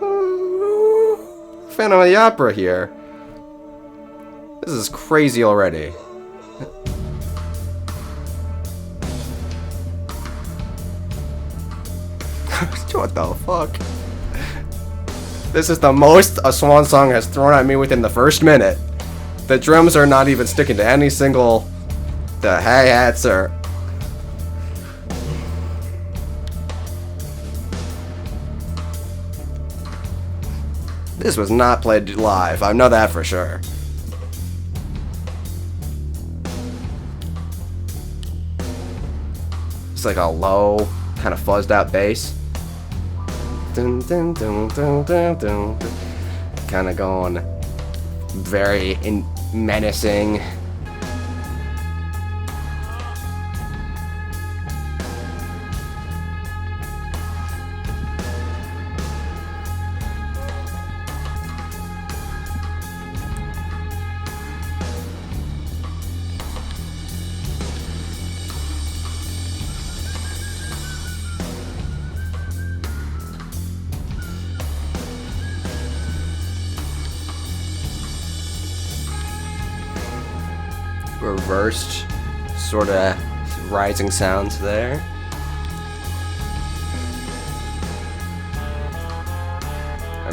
Ooh, Phantom of the Opera here. This is crazy already. What the fuck? This is the most a Swan song has thrown at me within the first minute. The drums are not even sticking to any single... The hi-hats are... This was not played live, I know that for sure. It's like a low, kind of fuzzed out bass. Dun, dun, dun, dun, dun, dun. Kind of going very menacing. Reversed sort of rising sounds there.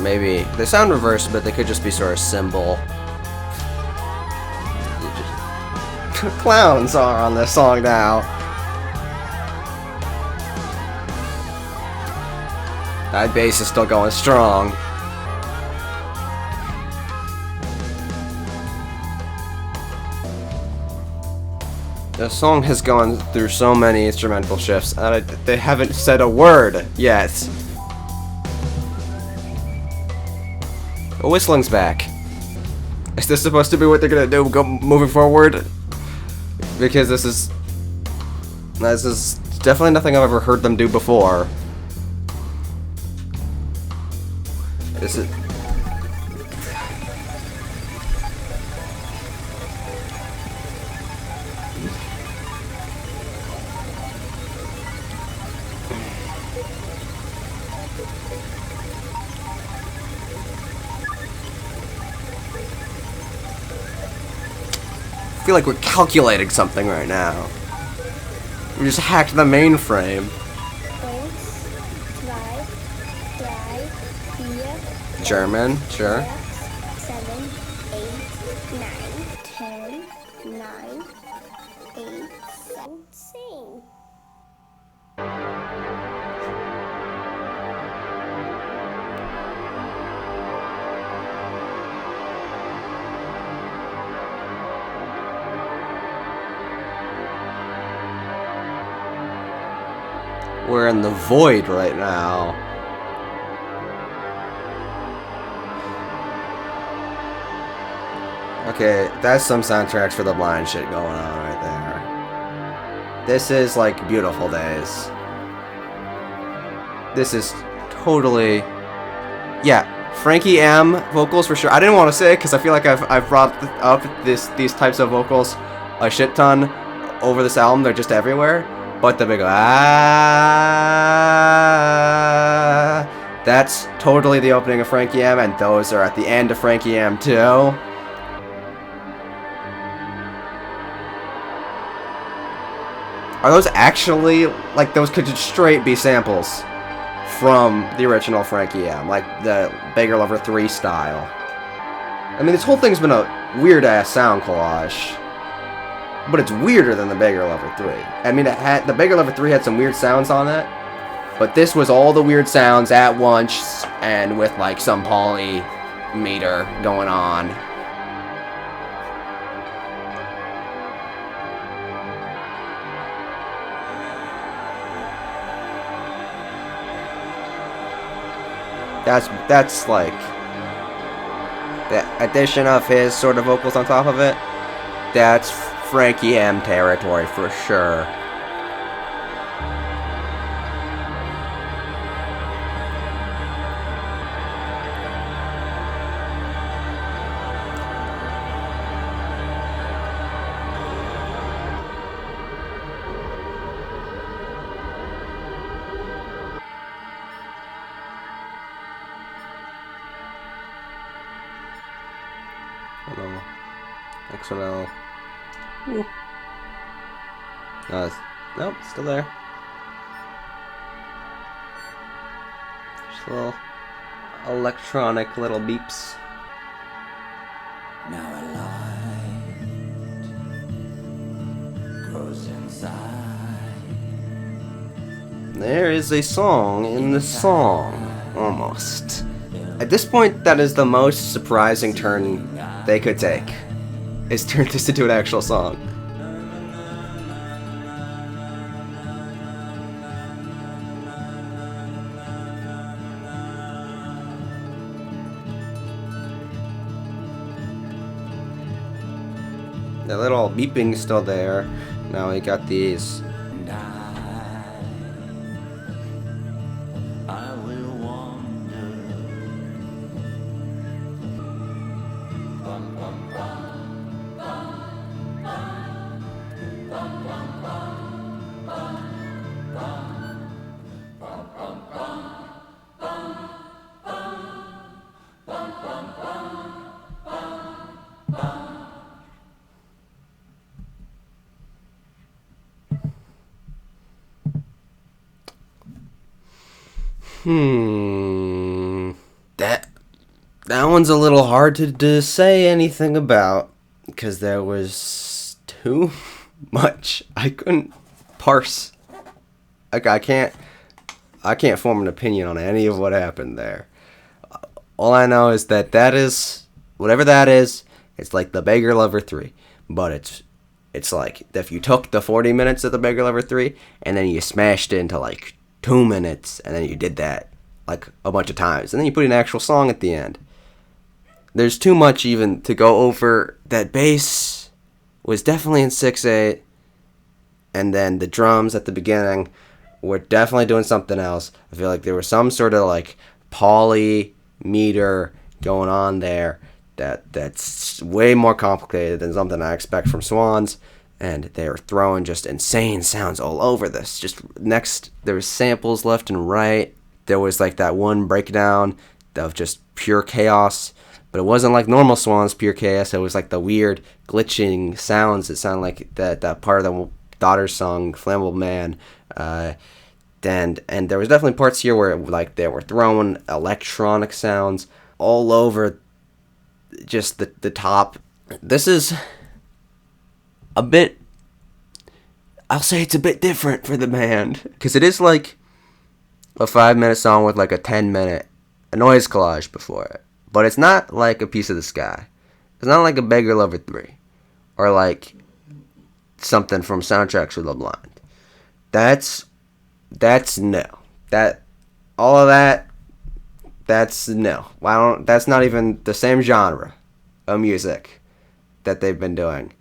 maybe they sound reversed, but they could just be sort of cymbal. Clowns are on this song now. That bass is still going strong. The song has gone through so many instrumental shifts, and they haven't said a word yet. The whistling's back. Is this supposed to be what they're gonna do moving forward? Because this is definitely nothing I've ever heard them do before. This is. I feel like we're calculating something right now. We just hacked the mainframe. 1, 2, 3, 4, German, sure. 6, 7, 8, 9, 10, 9, 8, 7, sing. We're in the void right now. Okay, that's some soundtracks for the blind shit going on right there. This is like Beautiful Days. This is totally... Yeah, Frankie M vocals for sure. I didn't want to say it because I feel like I've brought up these types of vocals a shit ton over this album. They're just everywhere. But the big that's totally the opening of Frankie M, and those are at the end of Frankie M too. Are those actually, like, those could just straight be samples from the original Frankie M, like the Beggar Lover 3 style? I mean, this whole thing's been a weird-ass sound collage. But it's weirder than the Beggar Lover 3. I mean, the Beggar Lover 3 had some weird sounds on it, but this was all the weird sounds at once, and with like some poly meter going on. That's like the addition of his sort of vocals on top of it. That's Frankie M territory for sure. Hello. XML. Ooh. Nope, still there. Just little electronic little beeps. Now a light grows inside. There is a song in the song, almost. At this point, that is the most surprising turn they could take, is turn this into an actual song. The little beeping's still there. Now we got these. And I will wander. Bum, bum, bum. That one's a little hard to say anything about because there was too much. I couldn't parse. Like I can't form an opinion on any of what happened there. All I know is that is whatever that is. It's like the Beggar Lover 3, but it's like if you took the 40 minutes of the Beggar Lover 3 and then you smashed it into like 2 minutes, and then you did that like a bunch of times, and then you put an actual song at the end. There's too much even to go over. That bass was definitely in 6/8, and then the drums at the beginning were definitely doing something else. I feel like there was some sort of like poly meter going on there that's way more complicated than something I expect from Swans, and they were throwing just insane sounds all over this. There was samples left and right. There was like that one breakdown of just pure chaos, but it wasn't like normal Swans pure chaos. It was like the weird glitching sounds that sound like that part of the Daughter's song, Flammable Man. And there was definitely parts here where like they were throwing electronic sounds all over just the top. This is a bit, I'll say it's a bit different for the band, because it is like a 5-minute song with like a 10-minute noise collage before it, but it's not like A Piece of the Sky. It's not like a Beggar Lover 3 or like something from Soundtracks for the Blind. That's no. All of that, that's no. That's not even the same genre of music that they've been doing.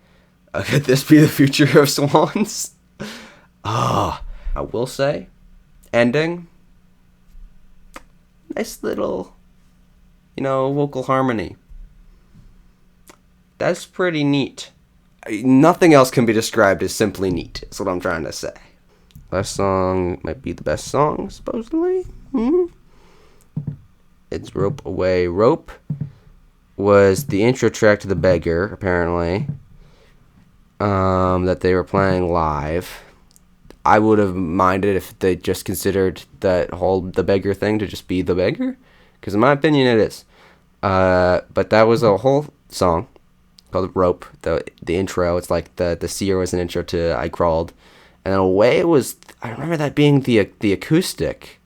Could this be the future of Swans? I will say, ending, nice little, vocal harmony. That's pretty neat. Nothing else can be described as simply neat, is what I'm trying to say. Last song might be the best song, supposedly. It's Rope Away. Rope was the intro track to The Beggar, apparently, that they were playing live. I would have minded if they just considered that whole The Beggar thing to just be The Beggar, because in my opinion it is. But that was a whole song called Rope, the intro. It's like the Seer was an intro to I Crawled. And in a way, it was, I remember that being the acoustic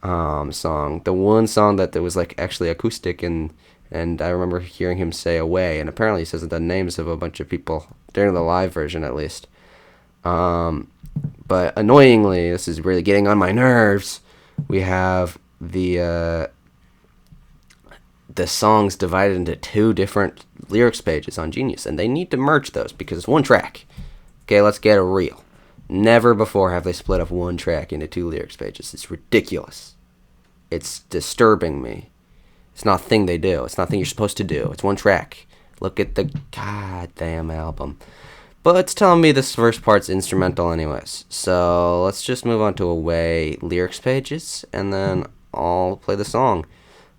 song, the one song that was like actually acoustic, and I remember hearing him say Away, and apparently he says the names of a bunch of people during the live version at least. But annoyingly, this is really getting on my nerves, we have the songs divided into 2 different lyrics pages on Genius, and they need to merge those because it's one track. Okay, let's get it real. Never before have they split up one track into 2 lyrics pages. It's ridiculous. It's disturbing me. It's not a thing they do. It's not a thing you're supposed to do. It's one track. Look at the goddamn album. But it's telling me this first part's instrumental anyways. So let's just move on to Away lyrics pages, and then I'll play the song.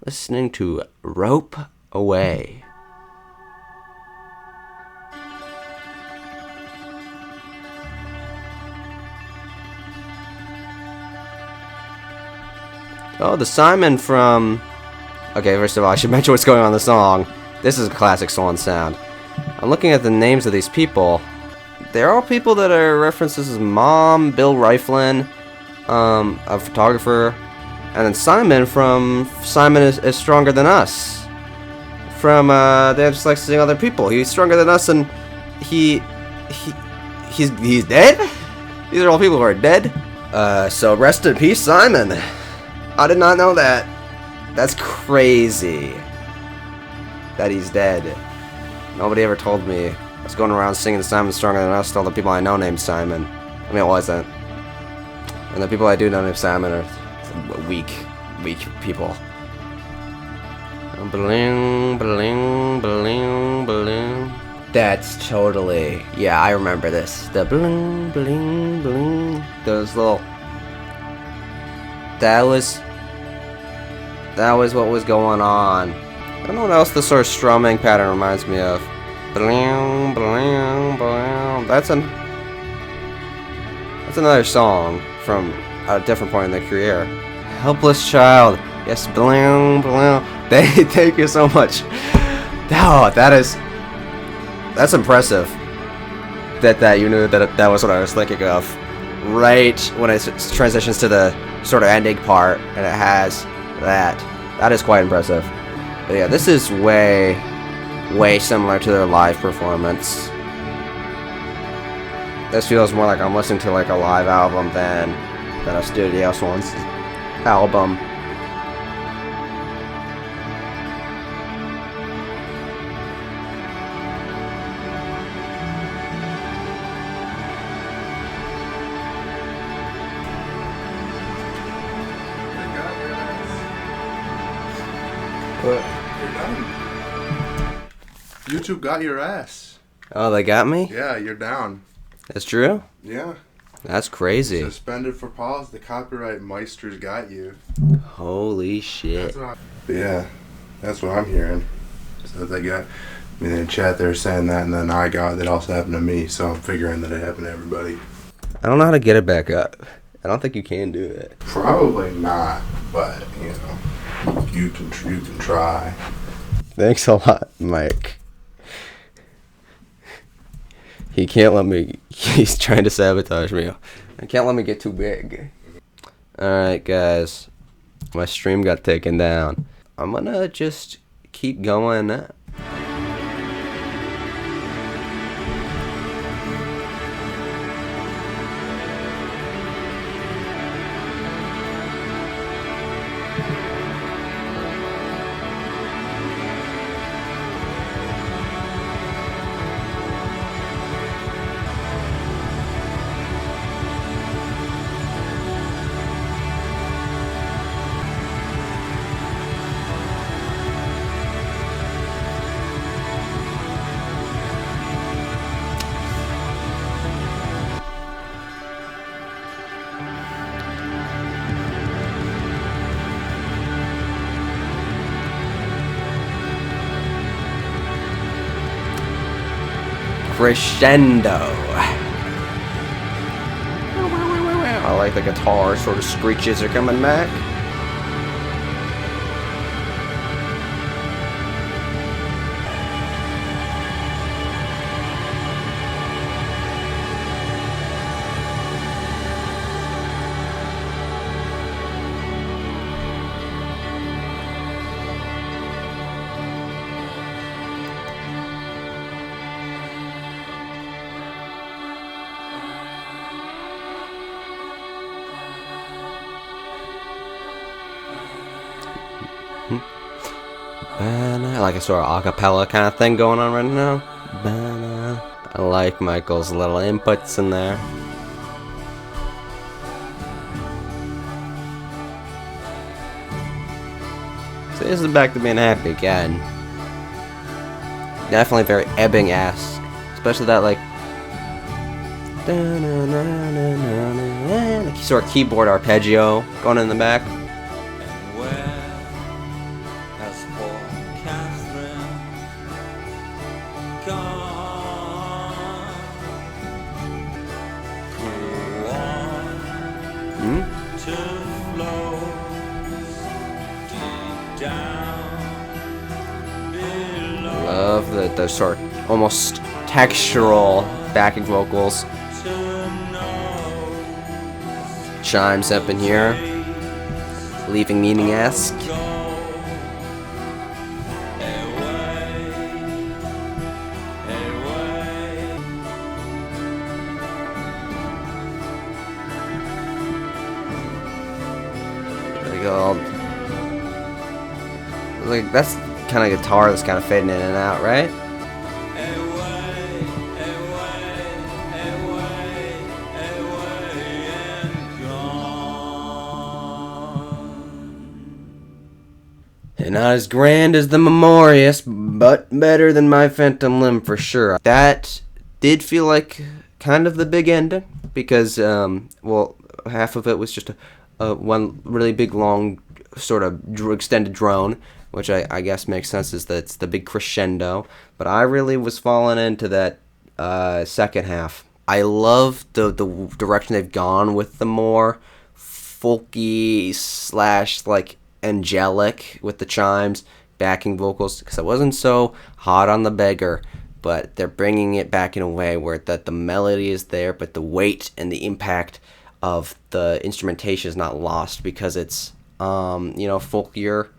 Listening to Rope Away. Oh, the Simon from... Okay, first of all, I should mention what's going on in the song. This is a classic Swan sound. I'm looking at the names of these people. They're all people that are references as Mom, Bill Riflin, a photographer, and then Simon from Simon is Stronger Than Us. From, they're just like seeing other people. He's stronger than us, and he's dead? These are all people who are dead? So rest in peace, Simon. I did not know that. That's crazy that he's dead. Nobody ever told me. I was going around singing Simon Stronger Than Us to all the people I know named Simon. I mean, it wasn't. And the people I do know named Simon are weak people. Bling, bling, bling, bling. That's totally... Yeah, I remember this. The bling, bling, bling. Those little... That was what was going on. I don't know what else this sort of strumming pattern reminds me of. Bling, bling, bling. That's another song from a different point in their career. Helpless Child. Yes, bling, bling. Thank you so much. Oh, that's impressive. That you knew that was what I was thinking of. Right when it transitions to the sort of ending part, and it has that. That is quite impressive. But yeah, this is way similar to their live performance. This feels more like I'm listening to like a live album than a studio Swans album. You're done. YouTube got your ass. Oh, they got me? Yeah, you're down. That's true? Yeah. That's crazy. Suspended for pause. The copyright meisters got you. Holy shit. That's what I'm hearing. So they got me in the chat. They're saying that, and then that also happened to me. So I'm figuring that it happened to everybody. I don't know how to get it back up. I don't think you can do it. Probably not, but you can try. Thanks a lot, Mike. He can't let me. He's trying to sabotage me. He can't let me get too big. Alright, guys. My stream got taken down. I'm gonna just keep going. Crescendo. I like the guitar sort of screeches are coming back. Like a sort of acapella kind of thing going on right now. I like Michael's little inputs in there. So this is back to being happy again. Definitely very Ebbing-esque. Especially that like sort of keyboard arpeggio going in the back. And where has poor Catherine gone? Cool water to flow deep down below. Love the sort of almost textural backing vocals. Chimes up in here, leaving meaning-esque. Like that's kind of guitar that's kind of fading in and out, right? And not as grand as the Memorious, but better than my Phantom Limb for sure. That did feel like kind of the big ending, because, well, half of it was just a one really big, long, sort of extended drone, which I guess makes sense, is that it's the big crescendo. But I really was falling into that second half. I love the direction they've gone with the more folky / like angelic with the chimes, backing vocals because I wasn't so hot on the beggar, but they're bringing it back in a way where that the melody is there, but the weight and the impact of the instrumentation is not lost because it's folkier.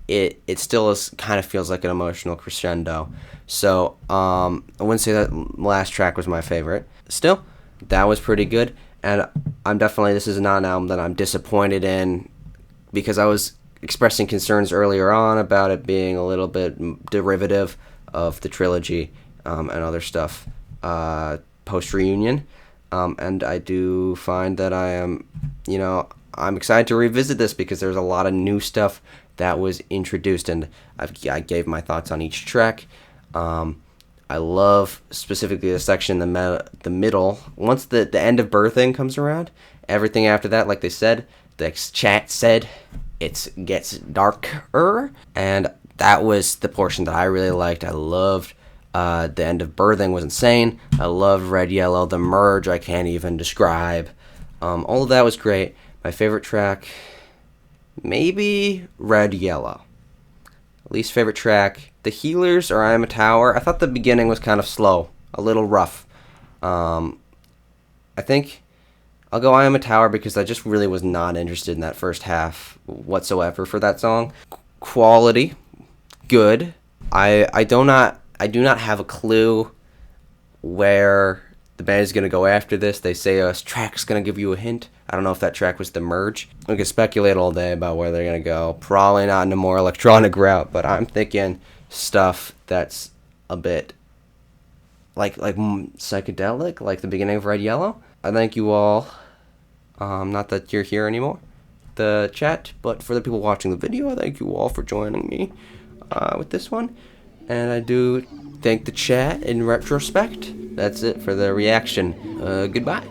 It still is kind of feels like an emotional crescendo. So I wouldn't say that last track was my favorite. Still, that was pretty good, and this is not an album that I'm disappointed in because I was expressing concerns earlier on about it being a little bit derivative of the trilogy and other stuff post reunion. And I do find that I'm excited to revisit this because there's a lot of new stuff that was introduced, and I gave my thoughts on each track. I love specifically the section in the middle. Once the end of Birthing comes around, everything after that, like they said, the chat said, it gets darker, and that was the portion that I really liked. I loved the end of Birthing was insane. I loved Red Yellow, the merge I can't even describe. All of that was great. My favorite track, maybe Red Yellow. Least favorite track, The Healers or I Am a Tower. I thought the beginning was kind of slow, a little rough. I think I'll go I Am a Tower because I just really was not interested in that first half whatsoever for that song. Quality, good. I do not have a clue where the band is going to go after this. They say a track's going to give you a hint. I don't know if that track was the merge. We can speculate all day about where they're going to go. Probably not in a more electronic route, but I'm thinking stuff that's a bit like psychedelic, like the beginning of Red Yellow. I thank you all. Not that you're here anymore, the chat, but for the people watching the video, I thank you all for joining me with this one. And I do thank the chat in retrospect. That's it for the reaction. Goodbye.